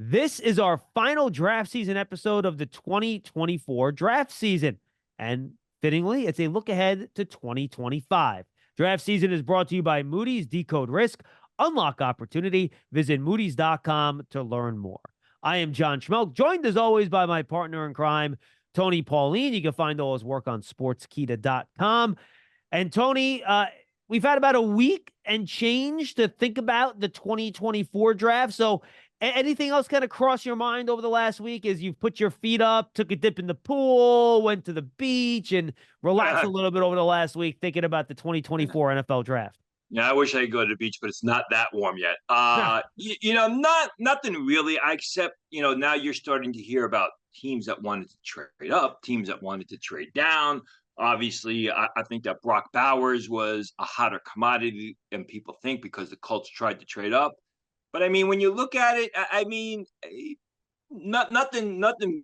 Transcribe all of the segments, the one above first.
This is our final draft season episode of the 2024 draft season. And fittingly, it's a look ahead to 2025. Draft season is brought to you by Moody's. Decode risk, unlock opportunity. Visit Moody's.com to learn more. I am John Schmeelk, joined as always by my partner in crime, Tony Pauline. You can find all his work on sportskita.com. And Tony, we've had about a week and change to think about the 2024 draft. So anything else kind of cross your mind over the last week as you've put your feet up, took a dip in the pool, went to the beach, and relaxed a little bit over the last week thinking about the 2024 NFL draft? Yeah, I wish I could go to the beach, but it's not that warm yet. Nothing really, except, now you're starting to hear about teams that wanted to trade up, teams that wanted to trade down. Obviously, I think that Brock Bowers was a hotter commodity than people think because the Colts tried to trade up. But I mean, when you look at it, nothing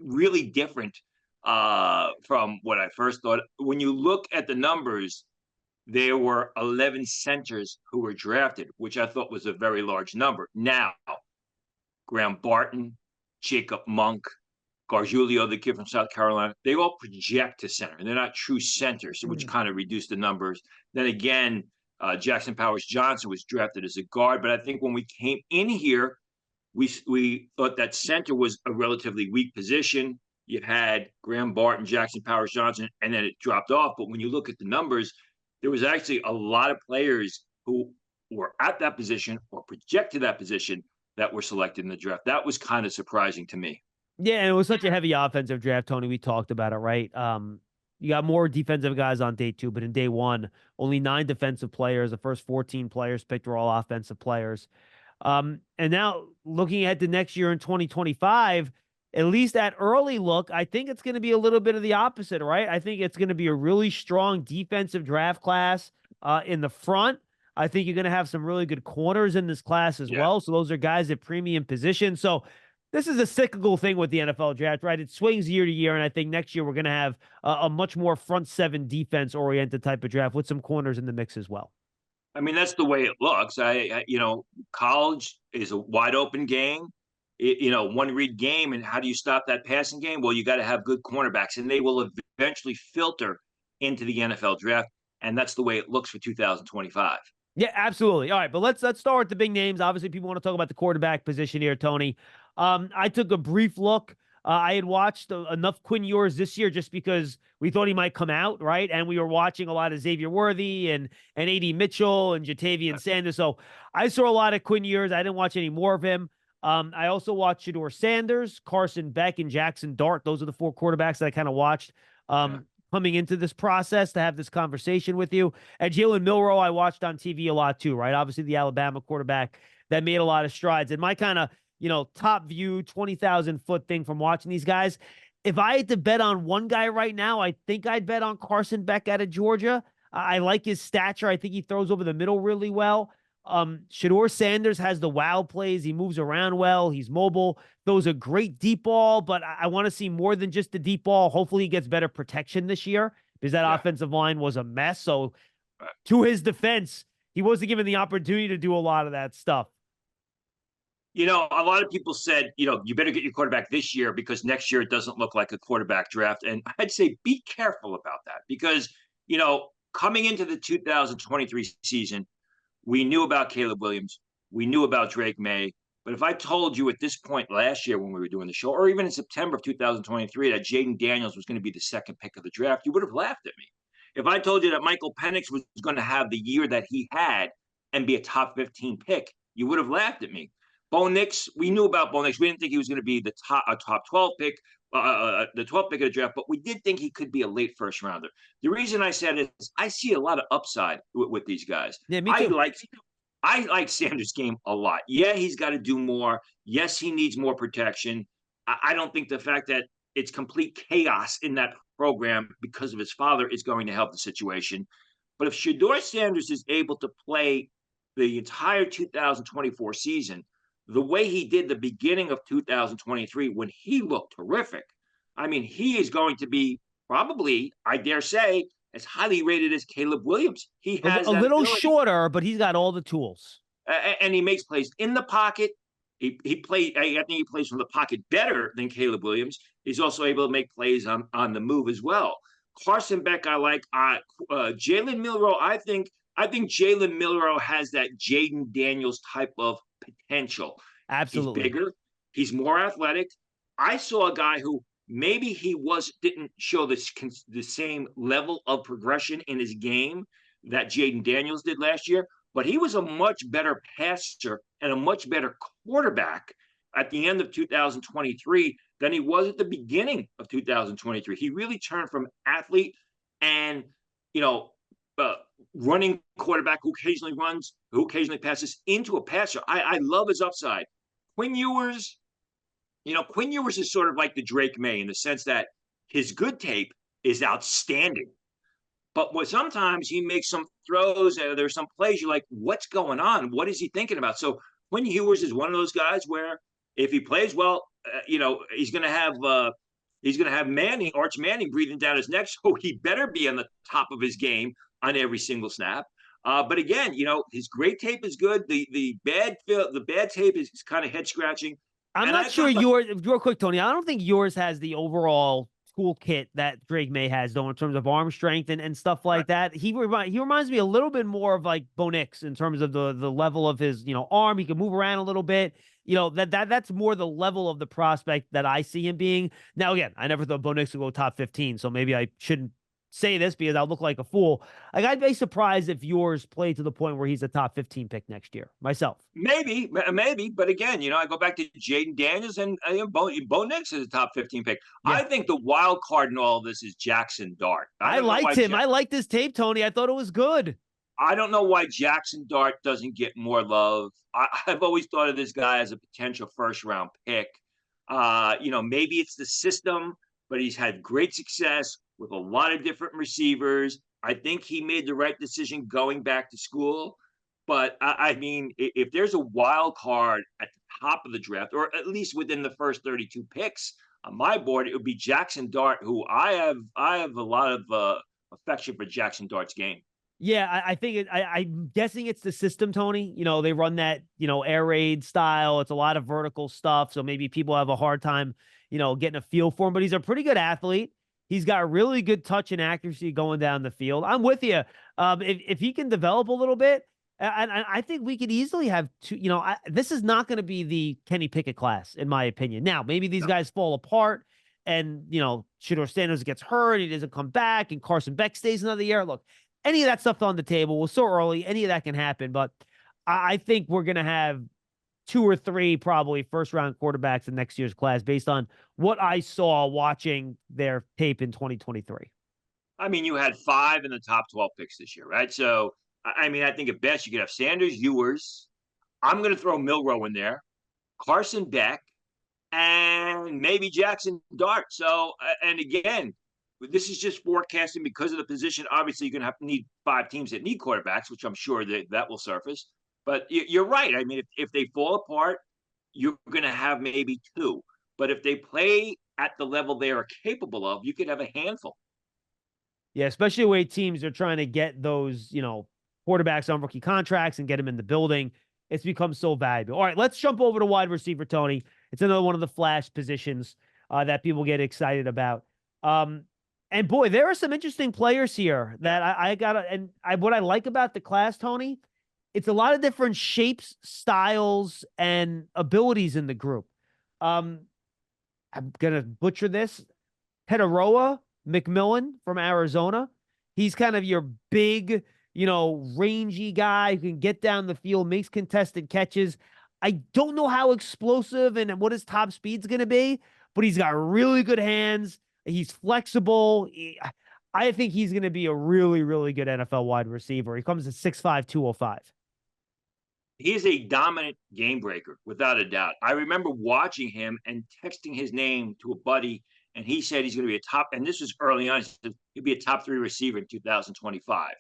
really different from what I first thought. When you look at the numbers, there were 11 centers who were drafted, which I thought was a very large number. Now, Graham Barton, Jacob Monk, Gargiulo, the kid from South Carolina, they all project to center, and they're not true centers, which kind of reduced the numbers. Then again, Jackson Powers Johnson was drafted as a guard, but I think when we came in here, we thought that center was a relatively weak position. You had Graham Barton, Jackson Powers Johnson, and then it dropped off. But when you look at the numbers, there was actually a lot of players who were at that position or projected that position that were selected in the draft. That was kind of surprising to me. Yeah, and it was such a heavy offensive draft, Tony. We talked about it, right? You got more defensive guys on day two, but in day one, only 9 defensive players. The first 14 players picked were all offensive players. And now looking ahead to next year in 2025, at least at early look, I think it's going to be a little bit of the opposite, right? I think it's going to be a really strong defensive draft class in the front. I think you're going to have some really good corners in this class as well. So those are guys at premium positions. So this is a cyclical thing with the NFL draft, right? It swings year to year, and I think next year we're going to have a much more front seven defense-oriented type of draft with some corners in the mix as well. I mean, that's the way it looks. College is a wide-open game. One-read game, and how do you stop that passing game? Well, you got to have good cornerbacks, and they will eventually filter into the NFL draft, and that's the way it looks for 2025. Yeah, absolutely. All right, but let's start with the big names. Obviously, people want to talk about the quarterback position here, Tony. I took a brief look. I had watched enough Quinn Ewers this year just because we thought he might come out, right? And we were watching a lot of Xavier Worthy and A.D. Mitchell and Jatavian Sanders. So I saw a lot of Quinn Ewers. I didn't watch any more of him. I also watched Shedeur Sanders, Carson Beck, and Jackson Dart. Those are the 4 quarterbacks that I kind of watched coming into this process to have this conversation with you. And Jalen Milroe, I watched on TV a lot too, right? Obviously, the Alabama quarterback that made a lot of strides. And my kind of, top view, 20,000-foot thing from watching these guys, if I had to bet on one guy right now, I think I'd bet on Carson Beck out of Georgia. I like his stature. I think he throws over the middle really well. Shedeur Sanders has the wow plays. He moves around well. He's mobile. Throws a great deep ball, but I want to see more than just the deep ball. Hopefully he gets better protection this year because that offensive line was a mess. So to his defense, he wasn't given the opportunity to do a lot of that stuff. A lot of people said, you better get your quarterback this year because next year it doesn't look like a quarterback draft. And I'd say be careful about that because, coming into the 2023 season, we knew about Caleb Williams. We knew about Drake May. But if I told you at this point last year when we were doing the show, or even in September of 2023, that Jaden Daniels was going to be the second pick of the draft, you would have laughed at me. If I told you that Michael Penix was going to have the year that he had and be a top 15 pick, you would have laughed at me. Bo Nix, we knew about Bo Nix. We didn't think he was going to be a top 12 pick, the 12th pick of the draft, but we did think he could be a late first rounder. The reason I said it is I see a lot of upside with these guys. Yeah, me too. I like Sanders' game a lot. Yeah, he's got to do more. Yes, he needs more protection. I don't think the fact that it's complete chaos in that program because of his father is going to help the situation. But if Shedeur Sanders is able to play the entire 2024 season, the way he did the beginning of 2023 when he looked terrific, I mean, he is going to be probably, I dare say, as highly rated as Caleb Williams. He has a little shorter, but he's got all the tools. And he makes plays in the pocket. He played. I think he plays from the pocket better than Caleb Williams. He's also able to make plays on the move as well. Carson Beck, I like. Jalen Milroe, I think Jalen Milroe has that Jaden Daniels type of potential. He's Absolutely. bigger. He's more athletic. I saw a guy who maybe he didn't show the same level of progression in his game that Jaden Daniels did last year, but he was a much better passer and a much better quarterback at the end of 2023 than he was at the beginning of 2023. He really turned from athlete and, you know, uh, running quarterback who occasionally runs, who occasionally passes, into a passer. I love his upside. Quinn Ewers, Quinn Ewers is sort of like the Drake May in the sense that his good tape is outstanding. But sometimes he makes some throws, there's some plays you're like, what's going on? What is he thinking about? So Quinn Ewers is one of those guys where if he plays well, he's going to have Manning, Arch Manning, breathing down his neck. So he better be on the top of his game on every single snap. But again, his great tape is good. The bad tape is kind of head scratching. I'm And not I sure thought, yours, real quick, Tony. I don't think yours has the overall toolkit that Drake May has, though, in terms of arm strength and stuff like that. He reminds me a little bit more of like Bo Nix in terms of the level of his arm. He can move around a little bit. That's more the level of the prospect that I see him being. Now, again, I never thought Bo Nix would go top 15, so maybe I shouldn't say this because I'll look like a fool. Like, I'd be surprised if yours played to the point where he's a top 15 pick next year, myself. maybe, but again, I go back to Jaden Daniels and Bo Nix is a top 15 pick. Yeah. I think the wild card in all of this is Jackson Dart. I liked him. I liked his tape, Tony. I thought it was good. I don't know why Jackson Dart doesn't get more love. I've always thought of this guy as a potential first round pick. Maybe it's the system, but he's had great success with a lot of different receivers. I think he made the right decision going back to school. But I mean, if there's a wild card at the top of the draft, or at least within the first 32 picks on my board, it would be Jackson Dart, who I have a lot of affection for Jackson Dart's game. Yeah, I think I'm guessing it's the system, Tony. They run that, air raid style. It's a lot of vertical stuff. So maybe people have a hard time, getting a feel for him, but he's a pretty good athlete. He's got really good touch and accuracy going down the field. I'm with you. If he can develop a little bit, and I think we could easily have two, this is not going to be the Kenny Pickett class, in my opinion. Now, maybe these guys fall apart and, Shedeur Sanders gets hurt. He doesn't come back and Carson Beck stays another year. Look, any of that stuff on the table. We're so early. Any of that can happen. But I think we're going to have 2 or 3 probably first-round quarterbacks in next year's class based on what I saw watching their tape in 2023. I mean, you had 5 in the top 12 picks this year, right? So, I mean, I think at best you could have Sanders, Ewers. I'm going to throw Milroe in there, Carson Beck, and maybe Jackson Dart. So, and again, this is just forecasting because of the position. Obviously, you're going to need 5 teams that need quarterbacks, which I'm sure that will surface. But you're right. I mean, if they fall apart, you're going to have maybe 2. But if they play at the level they are capable of, you could have a handful. Yeah, especially the way teams are trying to get those, quarterbacks on rookie contracts and get them in the building. It's become so valuable. All right, let's jump over to wide receiver, Tony. It's another one of the flash positions that people get excited about. And boy, there are some interesting players here that I got. And what I like about the class, Tony, it's a lot of different shapes, styles, and abilities in the group. I'm gonna butcher this. Petaroa McMillan from Arizona. He's kind of your big, rangy guy who can get down the field, makes contested catches. I don't know how explosive and what his top speed's going to be, but he's got really good hands. He's flexible. I think he's going to be a really, really good NFL wide receiver. He comes at 6'5", 205. He's a dominant game breaker, without a doubt. I remember watching him and texting his name to a buddy, and he said he's going to be a top, and this was early on, he said he'd be a top 3 receiver in 2025.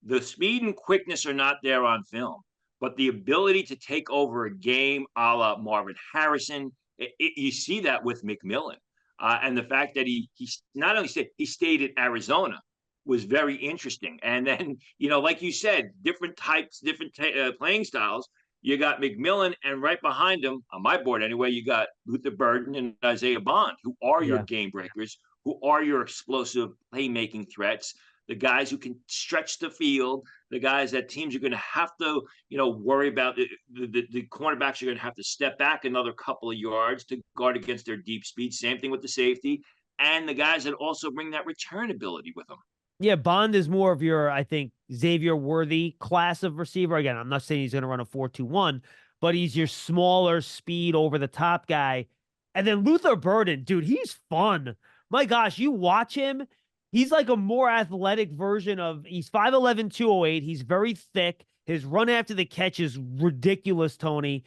The speed and quickness are not there on film, but the ability to take over a game a la Marvin Harrison, you see that with McMillan. And the fact that he not only stayed at Arizona was very interesting. And then, like you said, different types, different playing styles. you got McMillan, and right behind him, on my board anyway, you got Luther Burden and Isaiah Bond, who are your Yeah. game breakers, who are your explosive playmaking threats, the guys who can stretch the field, the guys that teams are going to have to, worry about. The cornerbacks are going to have to step back another couple of yards to guard against their deep speed. Same thing with the safety, and the guys that also bring that return ability with them. Yeah, Bond is more of your, I think, Xavier Worthy class of receiver. Again, I'm not saying he's going to run a 4-2-1, but he's your smaller speed over the top guy. And then Luther Burden, dude, he's fun. My gosh, you watch him. He's like a more athletic version of, he's 5'11, 208. He's very thick. His run after the catch is ridiculous, Tony.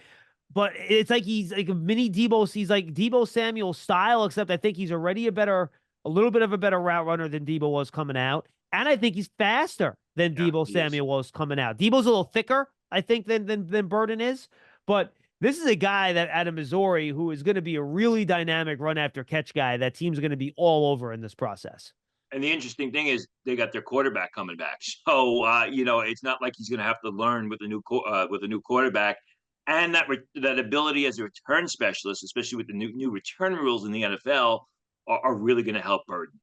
But it's like he's like a mini Debo. He's like Debo Samuel style, except I think he's already a little bit of a better route runner than Debo was coming out. And I think he's faster than Debo Samuel was coming out. Debo's a little thicker, I think, than Burden is. But this is a guy that out of Missouri who is going to be a really dynamic run after catch guy that teams are going to be all over in this process. And the interesting thing is they got their quarterback coming back, so it's not like he's going to have to learn with a new quarterback, and that ability as a return specialist, especially with the new return rules in the NFL, are really going to help Burden.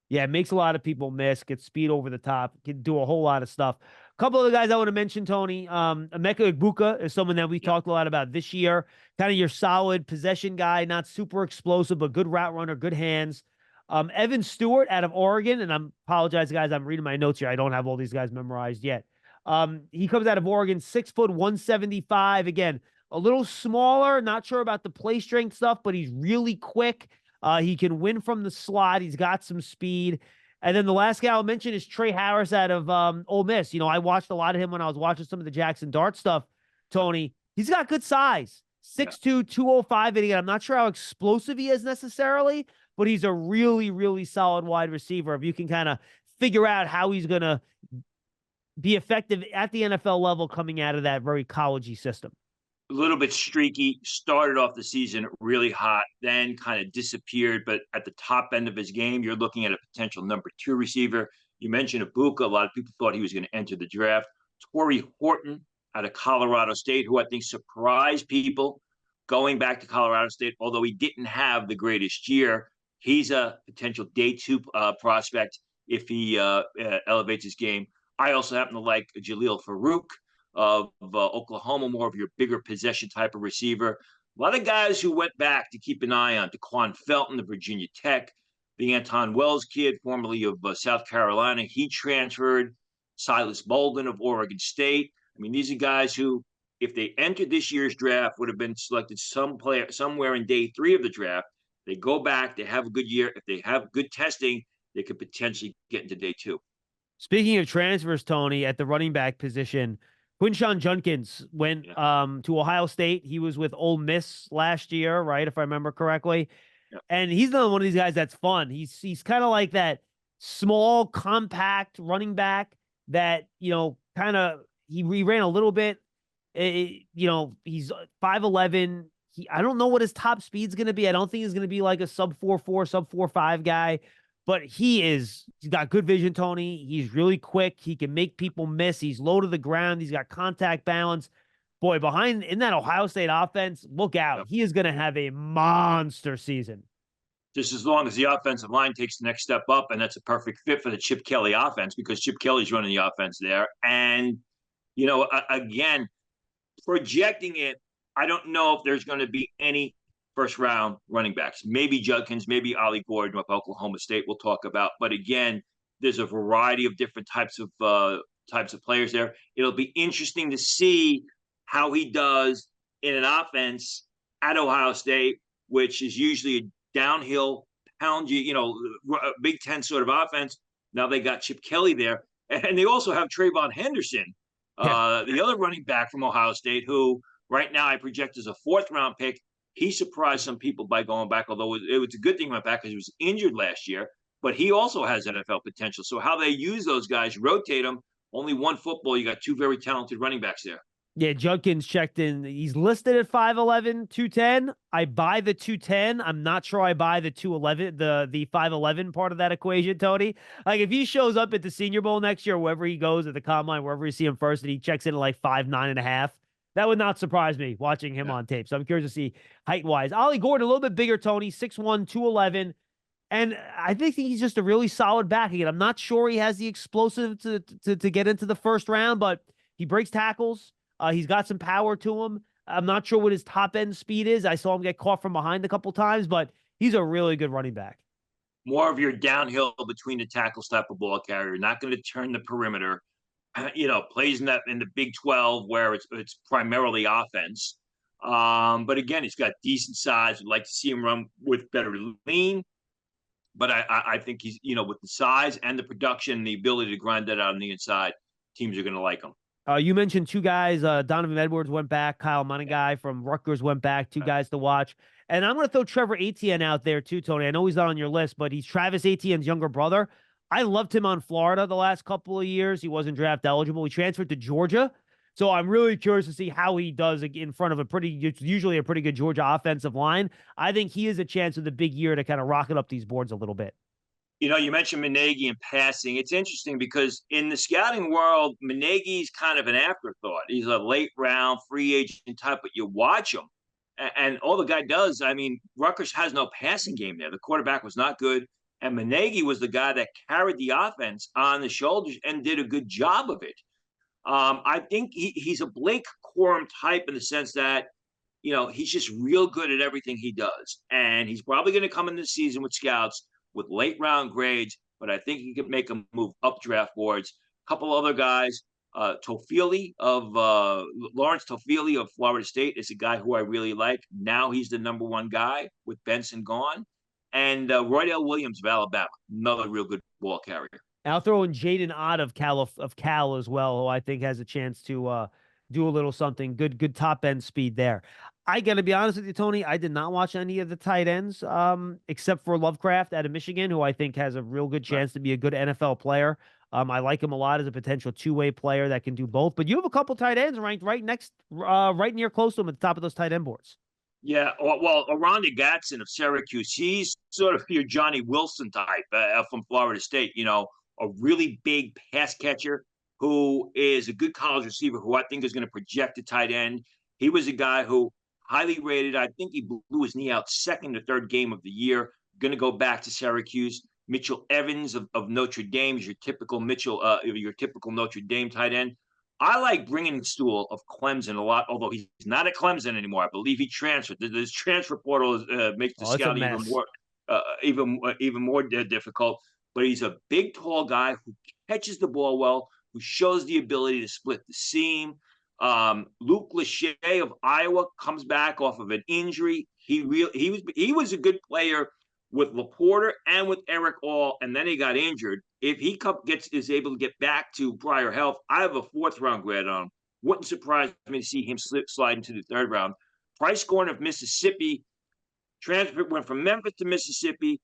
Yeah, it makes a lot of people miss, gets speed over the top, can do a whole lot of stuff. A couple of the guys I want to mention, Tony. Emeka Egbuka is someone that we talked a lot about this year. Kind of your solid possession guy, not super explosive, but good route runner, good hands. Evan Stewart out of Oregon, and I apologize, guys, I'm reading my notes here. I don't have all these guys memorized yet. He comes out of Oregon, 6 foot 175. Again, a little smaller, not sure about the play strength stuff, but he's really quick. He can win from the slot. He's got some speed. And then the last guy I'll mention is Trey Harris out of Ole Miss. I watched a lot of him when I was watching some of the Jackson Dart stuff, Tony. He's got good size, 6'2", 205. And again, I'm not sure how explosive he is necessarily, but he's a really, really solid wide receiver. If you can kind of figure out how he's going to be effective at the NFL level coming out of that very collegey system. A little bit streaky, started off the season really hot, then kind of disappeared. But at the top end of his game, you're looking at a potential number 2 receiver. You mentioned Egbuka. A lot of people thought he was going to enter the draft. Torrey Horton out of Colorado State, who I think surprised people going back to Colorado State, although he didn't have the greatest year. He's a potential day 2 prospect if he elevates his game. I also happen to like Jaleel Farouk of Oklahoma, more of your bigger possession type of receiver. A lot of guys who went back to keep an eye on. DeQuan Felton of Virginia Tech, the Anton Wells kid, formerly of South Carolina. He transferred. Silas Bolden of Oregon State. I mean, these are guys who, if they entered this year's draft, would have been selected somewhere in day 3 of the draft. They go back, they have a good year. If they have good testing, they could potentially get into day 2. Speaking of transfers, Tony, at the running back position, Quinshon Judkins went to Ohio State. He was with Ole Miss last year, right, if I remember correctly. Yeah. And he's another one of these guys that's fun. He's kind of like that small, compact running back that, kind of he ran a little bit. He's 5'11". I don't know what his top speed's going to be. I don't think he's going to be like a sub 4.4, sub 4.5 guy. But he's got good vision, Tony. He's really quick. He can make people miss. He's low to the ground. He's got contact balance. Boy, in that Ohio State offense, look out. Yep. He is going to have a monster season. Just as long as the offensive line takes the next step up, and that's a perfect fit for the Chip Kelly offense because Chip Kelly's running the offense there. And, again, projecting it, I don't know if there's going to be any first-round running backs. Maybe Judkins, maybe Ollie Gordon of Oklahoma State we'll talk about. But again, there's a variety of different types of players there. It'll be interesting to see how he does in an offense at Ohio State, which is usually a downhill, pound you, Big Ten sort of offense. Now they got Chip Kelly there. And they also have Trayvon Henderson, the other running back from Ohio State, who right now I project as a 4th-round pick. He surprised some people by going back, although it was a good thing he went back because he was injured last year. But he also has NFL potential. So how they use those guys, rotate them, only one football, you got 2 very talented running backs there. Yeah, Judkins checked in. He's listed at 5'11", 210. I buy the 210. I'm not sure I buy the 211, the 5'11 part of that equation, Tony. Like, if he shows up at the Senior Bowl next year, wherever he goes at the combine, wherever you see him first, and he checks in at like 5'9.5", That would not surprise me watching him on tape. So I'm curious to see height-wise. Ollie Gordon, a little bit bigger, Tony, 6'1", 211. And I think he's just a really solid back again. I'm not sure he has the explosive to get into the first round, but he breaks tackles. He's got some power to him. I'm not sure what his top end speed is. I saw him get caught from behind a couple times, but he's a really good running back. More of your downhill between the tackles type of ball carrier. Not going to turn the perimeter. Plays in the Big 12 where it's primarily offense. But again, he's got decent size. We'd like to see him run with better lean. But I think he's, with the size and the production, the ability to grind that out on the inside, teams are going to like him. You mentioned two guys. Donovan Edwards went back. Kyle Monaghan from Rutgers went back. Two guys to watch. And I'm going to throw Trevor Etienne out there too, Tony. I know he's not on your list, but he's Travis Etienne's younger brother. I loved him on Florida the last couple of years. He wasn't draft eligible. He transferred to Georgia. So I'm really curious to see how he does in front of usually a pretty good Georgia offensive line. I think he is a chance with a big year to kind of rocket up these boards a little bit. You mentioned Manegi in passing. It's interesting because in the scouting world, Manegi's kind of an afterthought. He's a late round free agent type, but you watch him and all the guy does, Rutgers has no passing game there. The quarterback was not good. And Manegi was the guy that carried the offense on the shoulders and did a good job of it. I think he's a Blake Corum type in the sense that, he's just real good at everything he does. And he's probably going to come in this season with scouts with late round grades, but I think he could make a move up draft boards. A couple other guys, Lawrence Tofili of Florida State is a guy who I really like. Now he's the number one guy with Benson gone. And Roydell Williams of Alabama, another real good ball carrier. I'll throw in Jaden Ott of Cal as well, who I think has a chance to do a little something. Good top end speed there. I got to be honest with you, Tony. I did not watch any of the tight ends except for Lovecraft out of Michigan, who I think has a real good chance to be a good NFL player. I like him a lot as a potential two-way player that can do both. But you have a couple tight ends ranked right near close to him at the top of those tight end boards. Yeah, well, Aronda Gatson of Syracuse, he's sort of your Johnny Wilson type from Florida State, a really big pass catcher who is a good college receiver who I think is going to project a tight end. He was a guy who highly rated. I think he blew his knee out second or third game of the year. Going to go back to Syracuse. Mitchell Evans of Notre Dame is your typical Notre Dame tight end. I like Bringenstool of Clemson a lot, although he's not at Clemson anymore. I believe he transferred. This transfer portal makes the scouting even more difficult. But he's a big, tall guy who catches the ball well, who shows the ability to split the seam. Luke Lachey of Iowa comes back off of an injury. He was a good player with Laporta and with Eric All, and then he got injured. If he is able to get back to prior health, I have a fourth round grad on him. Wouldn't surprise me to see him slide into the third round. Price Gordon of Mississippi went from Memphis to Mississippi,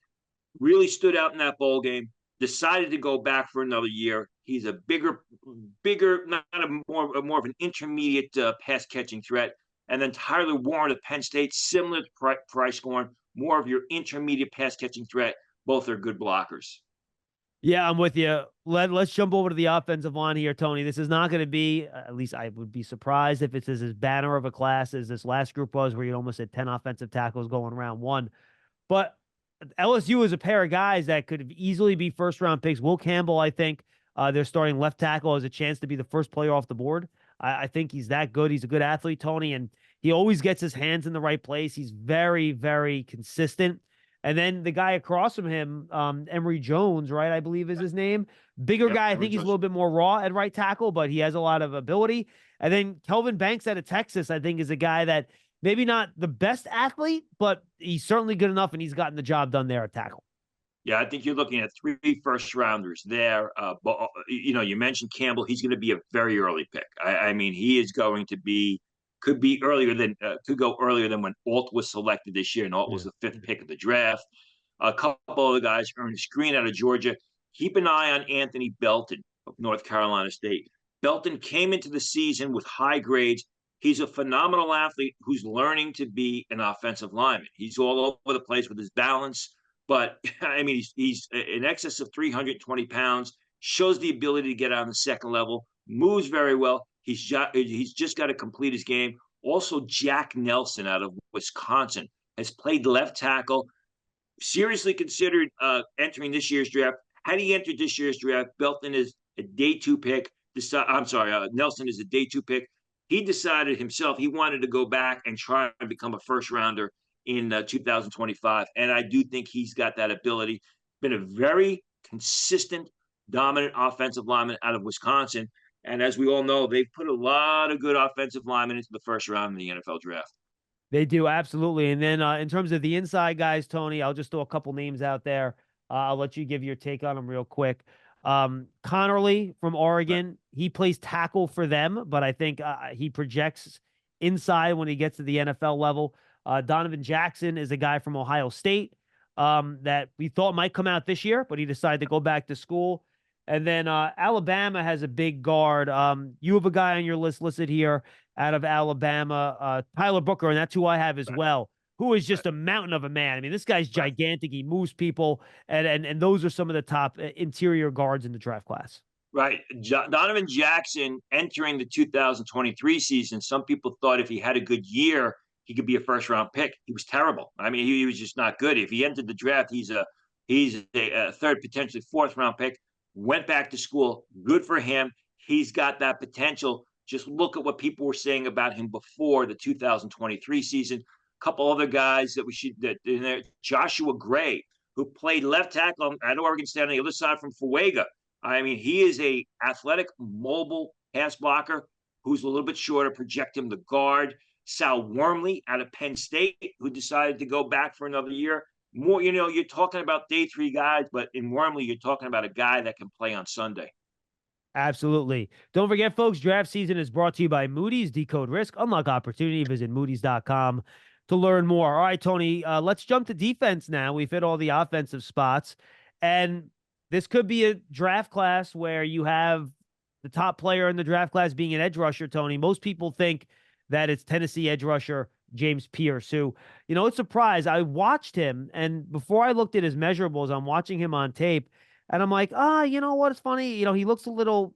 really stood out in that bowl game, decided to go back for another year. He's a bigger, more of an intermediate pass catching threat. And then Tyler Warren of Penn State, similar to Price Gordon, more of your intermediate pass catching threat. Both are good blockers. Yeah, I'm with you. Let's jump over to the offensive line here, Tony. This is not going to be, at least I would be surprised if it's as banner of a class as this last group was, where you almost had 10 offensive tackles going round one. But LSU is a pair of guys that could easily be first-round picks. Will Campbell, I think, their starting left tackle, has a chance to be the first player off the board. I think he's that good. He's a good athlete, Tony, and he always gets his hands in the right place. He's very, very consistent. And then the guy across from him, Emory Jones, right, I believe is his name. Bigger guy. I think he's a little bit more raw at right tackle, but he has a lot of ability. And then Kelvin Banks out of Texas, I think, is a guy that maybe not the best athlete, but he's certainly good enough, and he's gotten the job done there at tackle. Yeah, I think you're looking at 3 first-rounders there. But you mentioned Campbell. He's going to be a very early pick. He is going to be could go earlier than when Alt was selected this year, and Alt was the 5th pick of the draft. A couple of the guys, Ernest Green out of Georgia. Keep an eye on Anthony Belton of North Carolina State. Belton came into the season with high grades. He's a phenomenal athlete who's learning to be an offensive lineman. He's all over the place with his balance. But, he's in excess of 320 pounds, shows the ability to get on the second level, moves very well. He's just got to complete his game. Also, Jack Nelson out of Wisconsin has played left tackle, seriously considered entering this year's draft. Had he entered this year's draft, Belton is a day 2 pick. Nelson is a day 2 pick. He decided himself he wanted to go back and try and become a first rounder in 2025. And I do think he's got that ability. Been a very consistent, dominant offensive lineman out of Wisconsin. And as we all know, they've put a lot of good offensive linemen into the first round in the NFL draft. They do, absolutely. And then in terms of the inside guys, Tony, I'll just throw a couple names out there. I'll let you give your take on them real quick. Connerly from Oregon, he plays tackle for them, but I think he projects inside when he gets to the NFL level. Donovan Jackson is a guy from Ohio State that we thought might come out this year, but he decided to go back to school. And then Alabama has a big guard. You have a guy on your list listed here out of Alabama, Tyler Booker, and that's who I have as well, who is just a mountain of a man. I mean, this guy's gigantic. He moves people, and those are some of the top interior guards in the draft class. Right. Donovan Jackson entering the 2023 season, some people thought if he had a good year, he could be a first-round pick. He was terrible. I mean, he was just not good. If he entered the draft, he's a third, potentially fourth-round pick. Went back to school. Good for him. He's got that potential. Just look at what people were saying about him before the 2023 season. A couple other guys that in there. Joshua Gray, who played left tackle at Oregon State on the other side from Fuega. I mean, he is a athletic, mobile pass blocker who's a little bit shorter. Project him the guard. Sal Wormley out of Penn State, who decided to go back for another year. More, you're talking about day 3 guys, but in Wormley, you're talking about a guy that can play on Sunday. Absolutely. Don't forget, folks, draft season is brought to you by Moody's. Decode risk, unlock opportunity. Visit Moody's.com to learn more. All right, Tony, let's jump to defense now. We've hit all the offensive spots, and this could be a draft class where you have the top player in the draft class being an edge rusher, Tony. Most people think that it's Tennessee edge rusher James Pierce, who, it's a surprise. I watched him, and before I looked at his measurables, I'm watching him on tape, and I'm like, you know what? It's funny. He looks a little,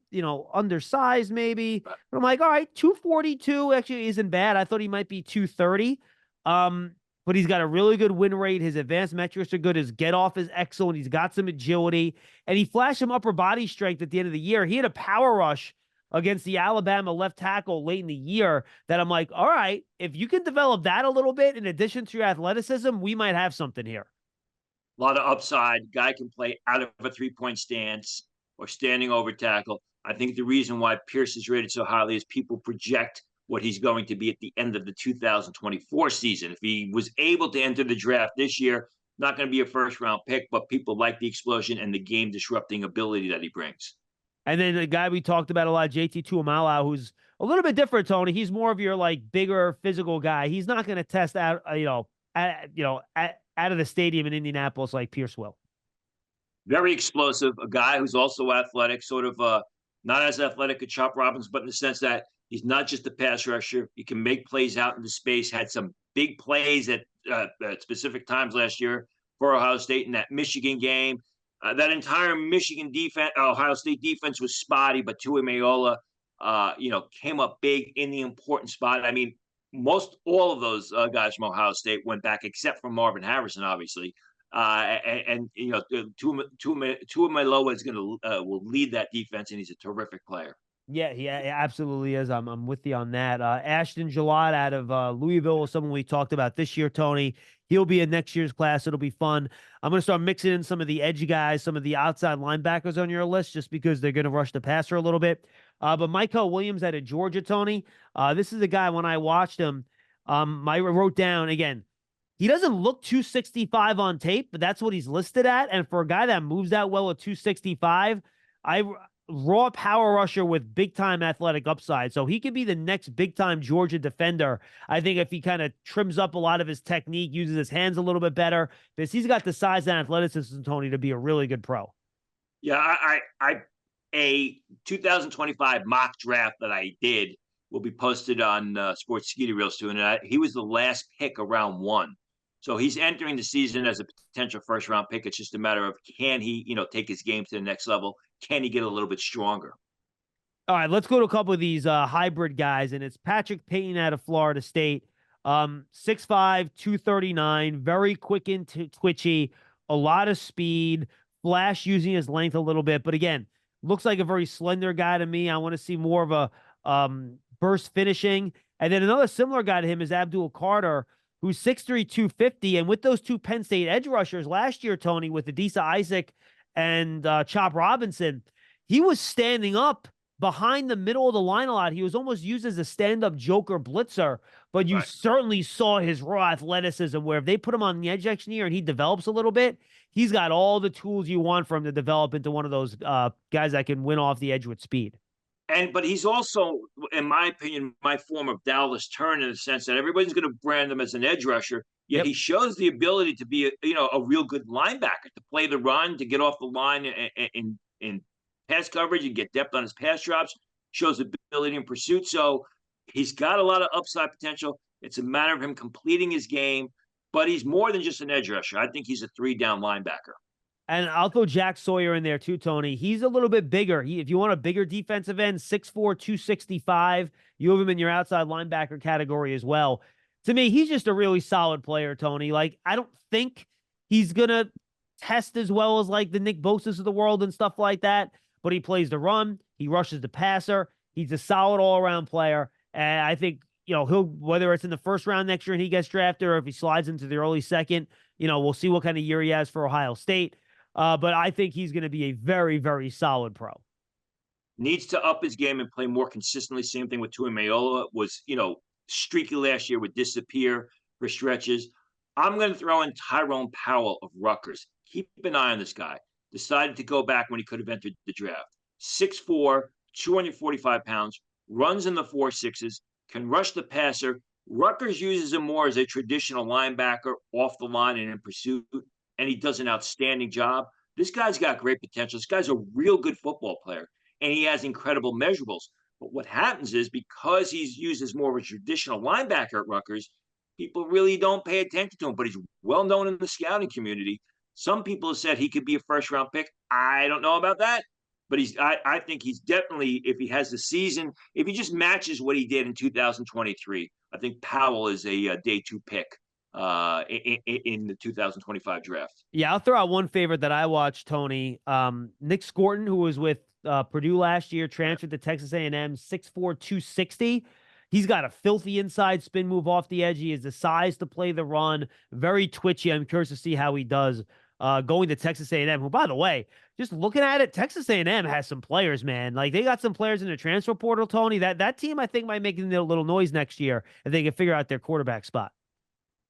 undersized maybe. But I'm like, all right, 242 actually isn't bad. I thought he might be 230. But he's got a really good win rate. His advanced metrics are good. His get off is excellent. He's got some agility, and he flashed some upper body strength at the end of the year. He had a power rush against the Alabama left tackle late in the year that I'm like, all right, if you can develop that a little bit in addition to your athleticism, we might have something here. A lot of upside. Guy can play out of a 3-point stance or standing over tackle. I think the reason why Pierce is rated so highly is people project what he's going to be at the end of the 2024 season. If he was able to enter the draft this year, not going to be a first-round pick, but people like the explosion and the game-disrupting ability that he brings. And then the guy we talked about a lot, JT Tuamala, who's a little bit different, Tony. He's more of your bigger physical guy. He's not going to test out, out of the stadium in Indianapolis like Pierce will. Very explosive, a guy who's also athletic, sort of not as athletic as Chop Robbins, but in the sense that he's not just a pass rusher. He can make plays out into space. Had some big plays at specific times last year for Ohio State in that Michigan game. That entire Michigan defense, Ohio State defense was spotty, but Tuimaola, came up big in the important spot. I mean, most all of those guys from Ohio State went back, except for Marvin Harrison, obviously. Tuimaola is will lead that defense, and he's a terrific player. Yeah, he absolutely is. I'm with you on that. Ashton Gillott out of Louisville is someone we talked about this year, Tony. He'll be in next year's class. It'll be fun. I'm going to start mixing in some of the edge guys, some of the outside linebackers on your list, just because they're going to rush the passer a little bit. But Michael Williams out of Georgia, Tony, this is a guy, when I watched him, I wrote down, again, he doesn't look 265 on tape, but that's what he's listed at. And for a guy that moves that well at 265, raw power rusher with big-time athletic upside. So he could be the next big-time Georgia defender. I think if he kind of trims up a lot of his technique, uses his hands a little bit better, because he's got the size and athleticism, Tony, to be a really good pro. Yeah, a 2025 mock draft that I did will be posted on Sports Skeeter real soon. And he was the last pick around 1. So he's entering the season as a potential first-round pick. It's just a matter of, can he, take his game to the next level? Can he get a little bit stronger? All right, let's go to a couple of these hybrid guys, and it's Patrick Payton out of Florida State. 6'5", 239, very quick and twitchy, a lot of speed, flash using his length a little bit. But again, looks like a very slender guy to me. I want to see more of a burst finishing. And then another similar guy to him is Abdul Carter, who's 6'3", 250. And with those two Penn State edge rushers last year, Tony, with Adisa Isaac and Chop Robinson, he was standing up behind the middle of the line a lot. He was almost used as a stand-up joker blitzer, but you certainly saw his raw athleticism where if they put him on the edge action here and he develops a little bit, he's got all the tools you want for him to develop into one of those guys that can win off the edge with speed. But he's also, in my opinion, my form of Dallas Turn, in the sense that everybody's going to brand him as an edge rusher. Yet he shows the ability to be, a real good linebacker, to play the run, to get off the line in pass coverage and get depth on his pass drops. Shows ability in pursuit. So he's got a lot of upside potential. It's a matter of him completing his game, but he's more than just an edge rusher. I think he's a 3-down linebacker. And I'll throw Jack Sawyer in there too, Tony. He's a little bit bigger. If you want a bigger defensive end, 6'4", 265, you have him in your outside linebacker category as well. To me, he's just a really solid player, Tony. Like, I don't think he's going to test as well as like the Nick Bosa's of the world and stuff like that, but he plays the run. He rushes the passer. He's a solid all-around player. And I think, he'll, whether it's in the first round next year and he gets drafted or if he slides into the early second, we'll see what kind of year he has for Ohio State. But I think he's going to be a very, very solid pro. Needs to up his game and play more consistently. Same thing with Tuimayola. Was, streaky last year, would disappear for stretches. I'm going to throw in Tyrone Powell of Rutgers. Keep an eye on this guy. Decided to go back when he could have entered the draft. 6'4", 245 pounds, runs in the 4.6s, can rush the passer. Rutgers uses him more as a traditional linebacker off the line and in pursuit, and he does an outstanding job. This guy's got great potential. This guy's a real good football player, and he has incredible measurables. But what happens is, because he's used as more of a traditional linebacker at Rutgers, people really don't pay attention to him, but he's well known in the scouting community. Some people have said he could be a first-round pick. I don't know about that, but I think he's definitely, if he has the season, if he just matches what he did in 2023, I think Powell is a day 2 pick in the 2025 draft. Yeah, I'll throw out one favorite that I watched, Tony. Nick Scorton, who was with Purdue last year, transferred to Texas A&M, 6'4", 260. He's got a filthy inside spin move off the edge. He has the size to play the run. Very twitchy. I'm curious to see how he does going to Texas A&M, who, by the way, just looking at it, Texas A&M has some players, man. Like, they got some players in the transfer portal, Tony. That team, I think, might make a little noise next year if they can figure out their quarterback spot.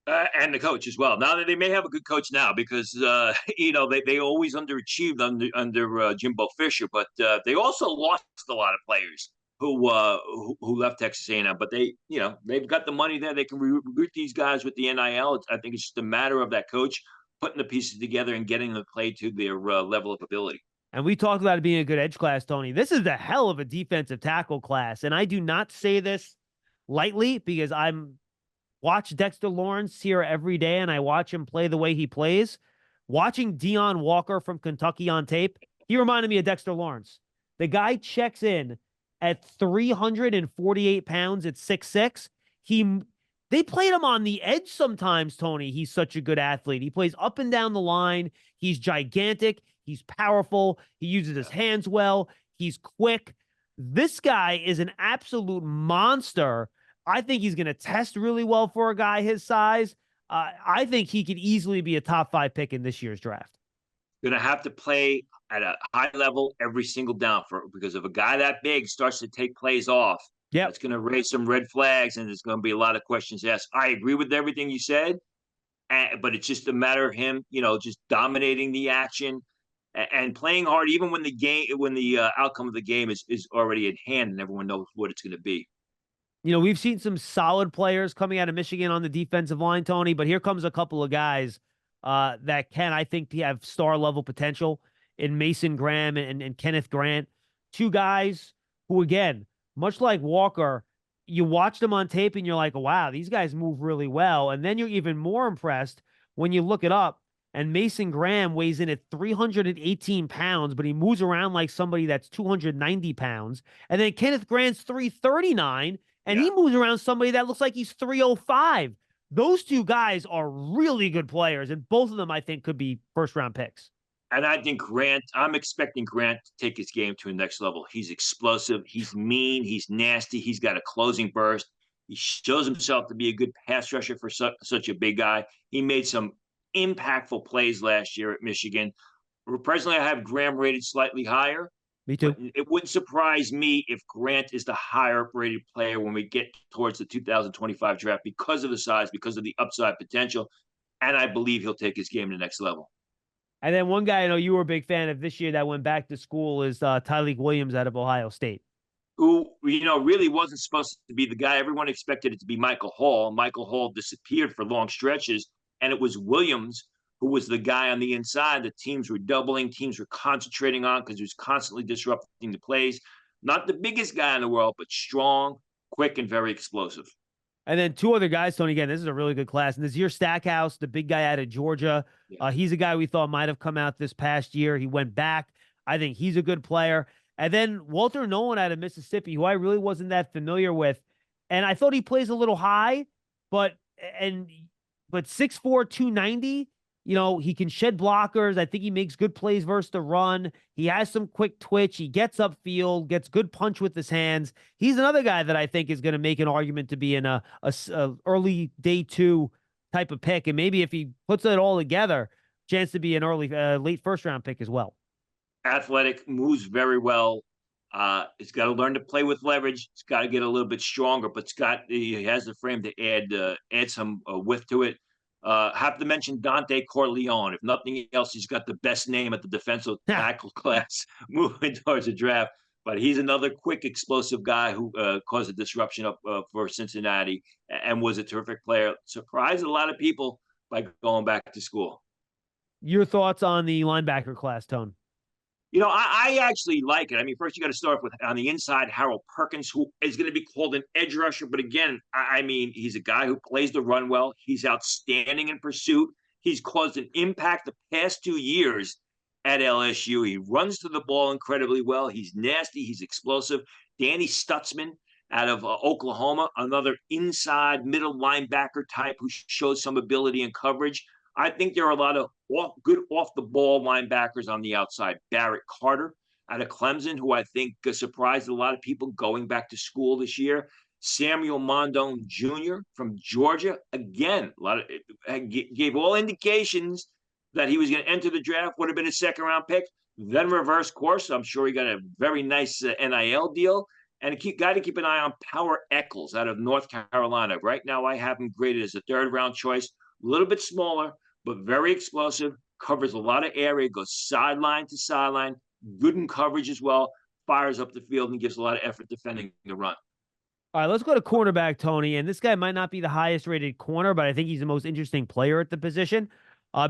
And the coach as well. Now that they may have a good coach now, because they always underachieved under Jimbo Fisher, but they also lost a lot of players who left Texas A&M. But they've got the money there. They can recruit these guys with the NIL. I think it's just a matter of that coach putting the pieces together and getting them to play to their level of ability. And we talked about it being a good edge class, Tony. This is a hell of a defensive tackle class, and I do not say this lightly because I'm watch Dexter Lawrence here every day, and I watch him play the way he plays. Watching Deion Walker from Kentucky on tape, he reminded me of Dexter Lawrence. The guy checks in at 348 pounds at 6'6". They played him on the edge sometimes, Tony. He's such a good athlete. He plays up and down the line. He's gigantic. He's powerful. He uses his hands well. He's quick. This guy is an absolute monster. I think he's going to test really well for a guy his size. I think he could easily be a top 5 pick in this year's draft. Going to have to play at a high level every single down because if a guy that big starts to take plays off, it's going to raise some red flags, and there's going to be a lot of questions asked. I agree with everything you said, but it's just a matter of him, just dominating the action and playing hard, even when the outcome of the game is already at hand and everyone knows what it's going to be. We've seen some solid players coming out of Michigan on the defensive line, Tony, but here comes a couple of guys that can, I think, have star-level potential in Mason Graham and Kenneth Grant. Two guys who, again, much like Walker, you watch them on tape and you're like, wow, these guys move really well. And then you're even more impressed when you look it up. And Mason Graham weighs in at 318 pounds, but he moves around like somebody that's 290 pounds. And then Kenneth Grant's 339, and Yeah. he moves around somebody that looks like he's 305. Those two guys are really good players, and both of them, I think, could be first-round picks. And I think I'm expecting Grant to take his game to a next level. He's explosive, he's mean, he's nasty, he's got a closing burst. He shows himself to be a good pass rusher for such a big guy. He made some impactful plays last year at Michigan. Personally, I have Graham rated slightly higher, Me but too. it wouldn't surprise me if Grant is the higher rated player when we get towards the 2025 draft because of the size, because of the upside potential. And I believe he'll take his game to the next level. And then one guy I know you were a big fan of this year that went back to school is Tyleek Williams out of Ohio State. Who, really wasn't supposed to be the guy. Everyone expected it to be Michael Hall. Michael Hall disappeared for long stretches, and it was Williams who was the guy on the inside that teams were doubling, teams were concentrating on because he was constantly disrupting the plays. Not the biggest guy in the world, but strong, quick, and very explosive. And then two other guys, Tony, again, this is a really good class. And Nazir Stackhouse, the big guy out of Georgia. Yeah. He's a guy we thought might have come out this past year. He went back. I think he's a good player. And then Walter Nolan out of Mississippi, who I really wasn't that familiar with. And I thought he plays a little high, but 6'4", 290, he can shed blockers. I think he makes good plays versus the run. He has some quick twitch. He gets upfield, gets good punch with his hands. He's another guy that I think is going to make an argument to be in a early day 2 type of pick. And maybe if he puts it all together, chance to be an late first round pick as well. Athletic, moves very well. It's got to learn to play with leverage. It's got to get a little bit stronger, but he has the frame to add some width to it. Have to mention Dante Corleone. If nothing else, he's got the best name at the defensive tackle class moving towards the draft. But he's another quick, explosive guy who caused a disruption up for Cincinnati and was a terrific player. Surprised a lot of people by going back to school. Your thoughts on the linebacker class, Tone? I actually like it. I mean, first you got to start with on the inside, Harold Perkins, who is going to be called an edge rusher. But again, I mean, he's a guy who plays the run well. He's outstanding in pursuit. He's caused an impact the past 2 years at LSU. He runs to the ball incredibly well. He's nasty. He's explosive. Danny Stutzman out of Oklahoma, another inside middle linebacker type who shows some ability in coverage. I think there are a lot of good off-the-ball linebackers on the outside. Barrett Carter out of Clemson, who I think surprised a lot of people going back to school this year. Samuel Mondone Jr. from Georgia, again, gave all indications that he was going to enter the draft, would have been a second-round pick, then reverse course. I'm sure he got a very nice NIL deal. And got to keep an eye on Power Eccles out of North Carolina. Right now, I have him graded as a third-round choice. A little bit smaller, but very explosive, covers a lot of area, goes sideline to sideline, good in coverage as well, fires up the field and gives a lot of effort defending the run. All right, let's go to cornerback, Tony. And this guy might not be the highest rated corner, but I think he's the most interesting player at the position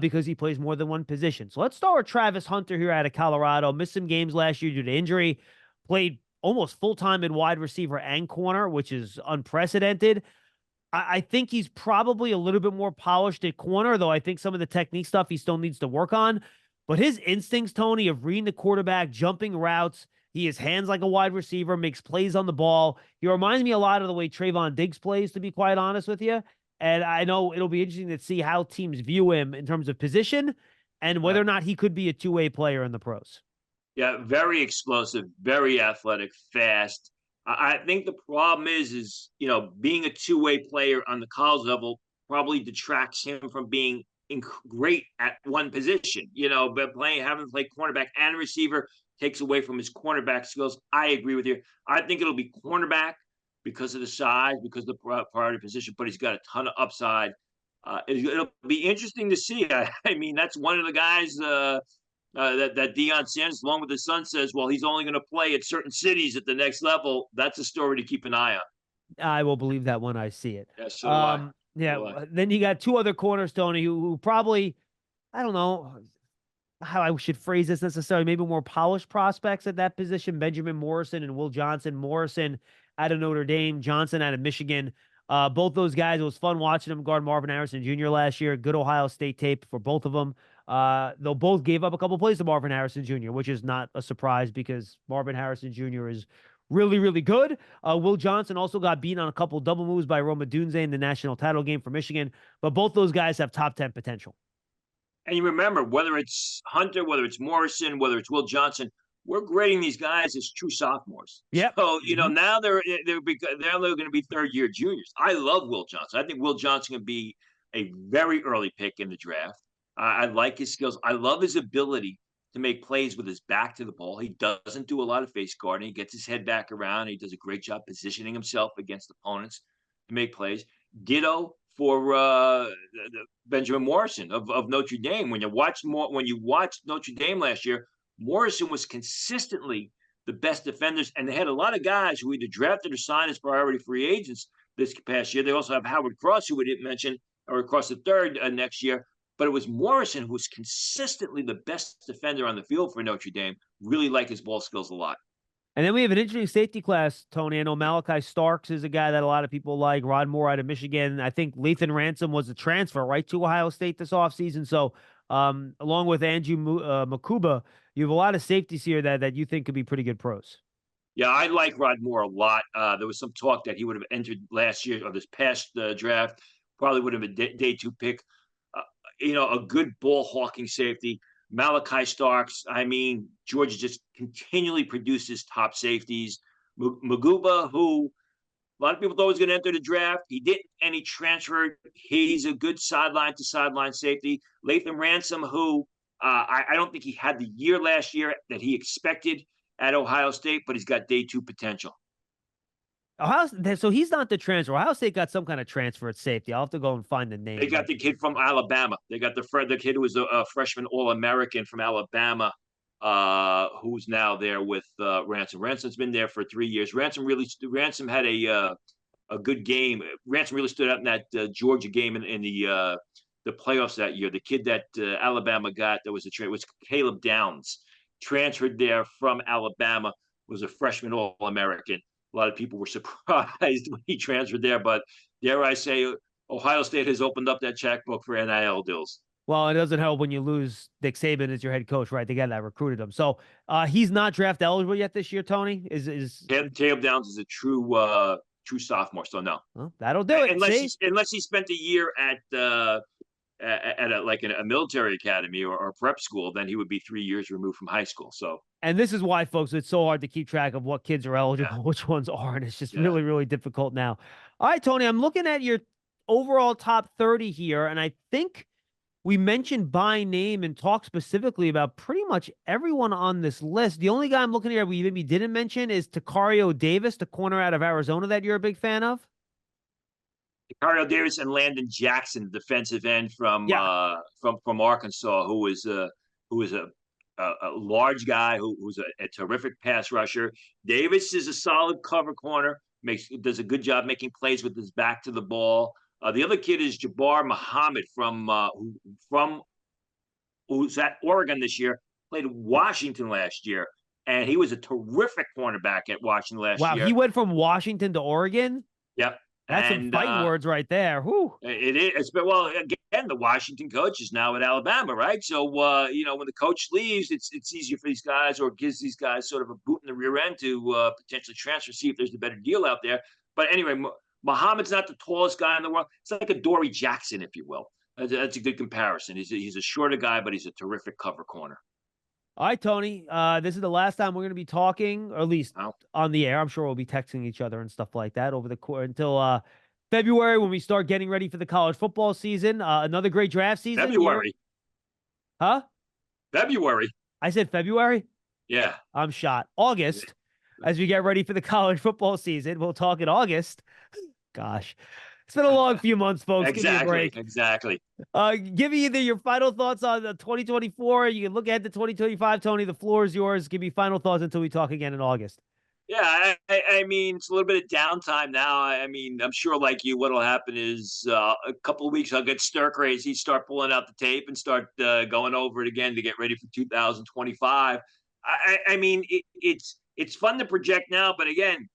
because he plays more than one position. So let's start with Travis Hunter here out of Colorado. Missed some games last year due to injury, played almost full-time in wide receiver and corner, which is unprecedented. I think he's probably a little bit more polished at corner, though I think some of the technique stuff he still needs to work on. But his instincts, Tony, of reading the quarterback, jumping routes, he has hands like a wide receiver, makes plays on the ball. He reminds me a lot of the way Trayvon Diggs plays, to be quite honest with you. And I know it'll be interesting to see how teams view him in terms of position and whether or not he could be a two-way player in the pros. Yeah, very explosive, very athletic, fast. I think the problem is being a two-way player on the college level probably detracts him from being great at one position. But having to play cornerback and receiver takes away from his cornerback skills. I agree with you. I think it'll be cornerback because of the size, because of the priority position, but he's got a ton of upside. It'll be interesting to see. I mean, that's one of the guys that Deion Sanders, along with his son, says, well, he's only going to play at certain cities at the next level. That's a story to keep an eye on. I will believe that when I see it. Yeah, so do I. Yeah. Then you got two other corners, Tony, who probably, I don't know how I should phrase this necessarily, maybe more polished prospects at that position. Benjamin Morrison and Will Johnson. Morrison out of Notre Dame, Johnson out of Michigan. Both those guys, it was fun watching them guard Marvin Harrison Jr. last year. Good Ohio State tape for both of them. They both gave up a couple plays to Marvin Harrison Jr., which is not a surprise because Marvin Harrison Jr. is really, really good. Will Johnson also got beaten on a couple double moves by Roma Dunze in the national title game for Michigan. But both those guys have top 10 potential. And you remember, whether it's Hunter, whether it's Morrison, whether it's Will Johnson, we're grading these guys as true sophomores. Yep. So, now they're going to be third-year juniors. I love Will Johnson. I think Will Johnson can be a very early pick in the draft. I like his skills. I love his ability to make plays with his back to the ball. He doesn't do a lot of face guarding. He gets his head back around. He does a great job positioning himself against opponents to make plays. Ditto for Benjamin Morrison of Notre Dame. When you watched Notre Dame last year, Morrison was consistently the best defenders, and they had a lot of guys who either drafted or signed as priority free agents this past year. They also have Howard Cross, who we didn't mention, or Cross the third next year. But it was Morrison who was consistently the best defender on the field for Notre Dame. Really like his ball skills a lot. And then we have an interesting safety class, Tony. I know Malachi Starks is a guy that a lot of people like. Rod Moore out of Michigan. I think Lathan Ransom was a transfer, right, to Ohio State this offseason. So along with Andrew Makuba, you have a lot of safeties here that you think could be pretty good pros. Yeah, I like Rod Moore a lot. There was some talk that he would have entered last year or this past draft. Probably would have been a day 2 pick. A good ball hawking safety. Malachi Starks. I mean, Georgia just continually produces top safeties. Maguba, who a lot of people thought was going to enter the draft. He didn't, and he transferred. He's a good sideline to sideline safety. Lathan Ransom, who I don't think he had the year last year that he expected at Ohio State, but he's got day 2 potential. So he's not the transfer. Ohio State got some kind of transfer at safety. I'll have to go and find the name. They got the kid from Alabama. They got the kid who was a freshman All-American from Alabama, who's now there with Ransom. Ransom's been there for 3 years. Ransom had a good game. Ransom really stood out in that Georgia game in the playoffs that year. The kid that Alabama got that was was Caleb Downs, transferred there from Alabama, was a freshman All-American. A lot of people were surprised when he transferred there, but dare I say, Ohio State has opened up that checkbook for NIL deals. Well, it doesn't help when you lose Nick Saban as your head coach, right? The guy that recruited him. So he's not draft eligible yet this year, Tony? Caleb Downs is a true sophomore, so no. Well, that'll do it. Unless he spent a year at a military academy or prep school, then he would be 3 years removed from high school. So, and this is why, folks, it's so hard to keep track of what kids are eligible, which ones aren't. It's just really, really difficult now. All right, Tony, I'm looking at your overall top 30 here, and I think we mentioned by name and talked specifically about pretty much everyone on this list. The only guy I'm looking at we maybe didn't mention is Takario Davis, the corner out of Arizona that you're a big fan of. Takario Davis and Landon Jackson, defensive end from Arkansas, who was a large guy who's a terrific pass rusher. Davis is a solid cover corner, does a good job making plays with his back to the ball. The other kid is Jabbar Muhammad who's at Oregon this year, played Washington last year, and he was a terrific cornerback at Washington last year. Wow, he went from Washington to Oregon? Yep. That's some fighting words right there. Whew. It is. Well, again, the Washington coach is now at Alabama, right? So, when the coach leaves, it's easier for these guys, or gives these guys sort of a boot in the rear end to potentially transfer, see if there's a better deal out there. But anyway, Muhammad's not the tallest guy in the world. It's like a Dory Jackson, if you will. That's a good comparison. He's a shorter guy, but he's a terrific cover corner. All right, Tony, this is the last time we're going to be talking, or at least on the air. I'm sure we'll be texting each other and stuff like that over the course until February, when we start getting ready for the college football season. Another great draft season. February. Huh? February. I said February? Yeah. I'm shot. August, as we get ready for the college football season. We'll talk in August. Gosh. It's been a long few months, folks. Exactly. Give me a break. Exactly. Give me either your final thoughts on the 2024. You can look ahead to 2025, Tony. The floor is yours. Give me final thoughts until we talk again in August. Yeah, I mean, it's a little bit of downtime now. I mean, I'm sure, like you, what'll happen is a couple of weeks I'll get stir crazy, start pulling out the tape, and start going over it again to get ready for 2025. I mean, it's fun to project now, but again,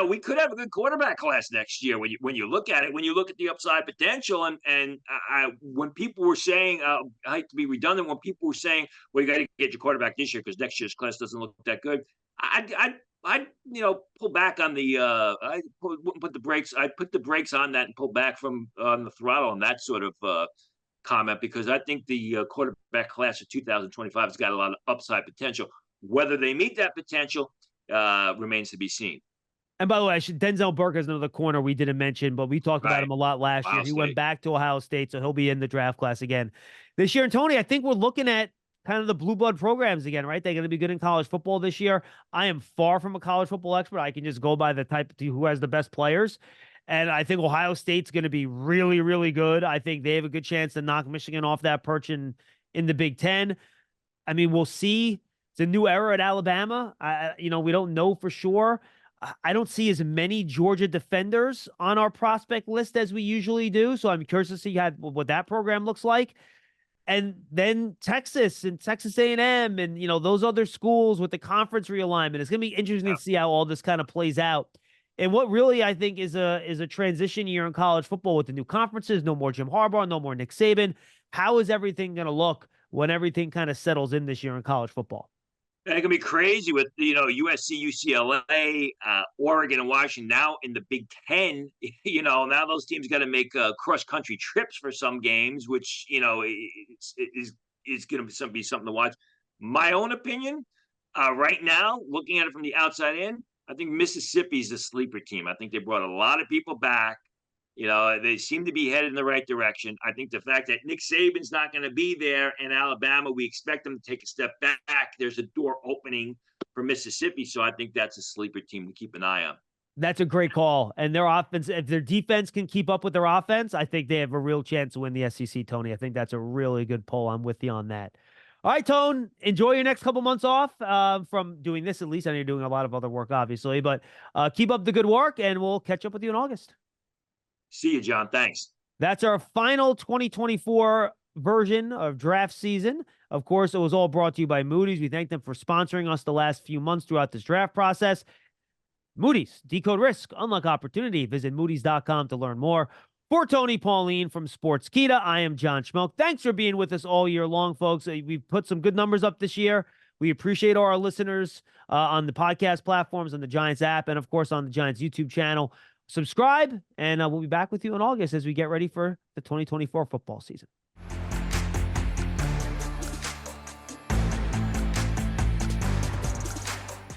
we could have a good quarterback class next year when you look at it, when you look at the upside potential, and when people were saying, I hate to be redundant, when people were saying, well, you got to get your quarterback this year because next year's class doesn't look that good, I pull back on the put the brakes. I put the brakes on that and pull back from on the throttle on that sort of comment, because I think the quarterback class of 2025 has got a lot of upside potential. Whether they meet that potential remains to be seen. And by the way, Denzel Burke is another corner we didn't mention, but we talked about him a lot last year. He went back to Ohio State, so he'll be in the draft class again this year. And Tony, I think we're looking at kind of the blue blood programs again, right? They're going to be good in college football this year. I am far from a college football expert. I can just go by the type of who has the best players. And I think Ohio State's going to be really, really good. I think they have a good chance to knock Michigan off that perch in the Big Ten. I mean, we'll see. It's a new era at Alabama. We don't know for sure. I don't see as many Georgia defenders on our prospect list as we usually do. So I'm curious to see what that program looks like. And then Texas and Texas A&M and, those other schools with the conference realignment. It's going to be interesting to see how all this kind of plays out. And what really I think is a transition year in college football with the new conferences, no more Jim Harbaugh, no more Nick Saban. How is everything going to look when everything kind of settles in this year in college football? And it can be crazy with, USC, UCLA, Oregon, and Washington now in the Big Ten. Now those teams got to make cross-country trips for some games, which, is going to be something to watch. My own opinion, right now, looking at it from the outside in, I think Mississippi's a sleeper team. I think they brought a lot of people back. They seem to be headed in the right direction. I think the fact that Nick Saban's not going to be there in Alabama, we expect them to take a step back. There's a door opening for Mississippi. So I think that's a sleeper team to keep an eye on. That's a great call. And their offense, if their defense can keep up with their offense, I think they have a real chance to win the SEC, Tony. I think that's a really good poll. I'm with you on that. All right, Tone, enjoy your next couple months off from doing this. At least I know you're doing a lot of other work, obviously, but keep up the good work and we'll catch up with you in August. See you, John. Thanks. That's our final 2024 version of draft season. Of course, it was all brought to you by Moody's. We thank them for sponsoring us the last few months throughout this draft process. Moody's, decode risk, unlock opportunity. Visit Moody's.com to learn more. For Tony Pauline from Sportskeeda, I am John Schmeelk. Thanks for being with us all year long, folks. We've put some good numbers up this year. We appreciate all our listeners on the podcast platforms, on the Giants app, and, of course, on the Giants YouTube channel. Subscribe, and we'll be back with you in August as we get ready for the 2024 football season.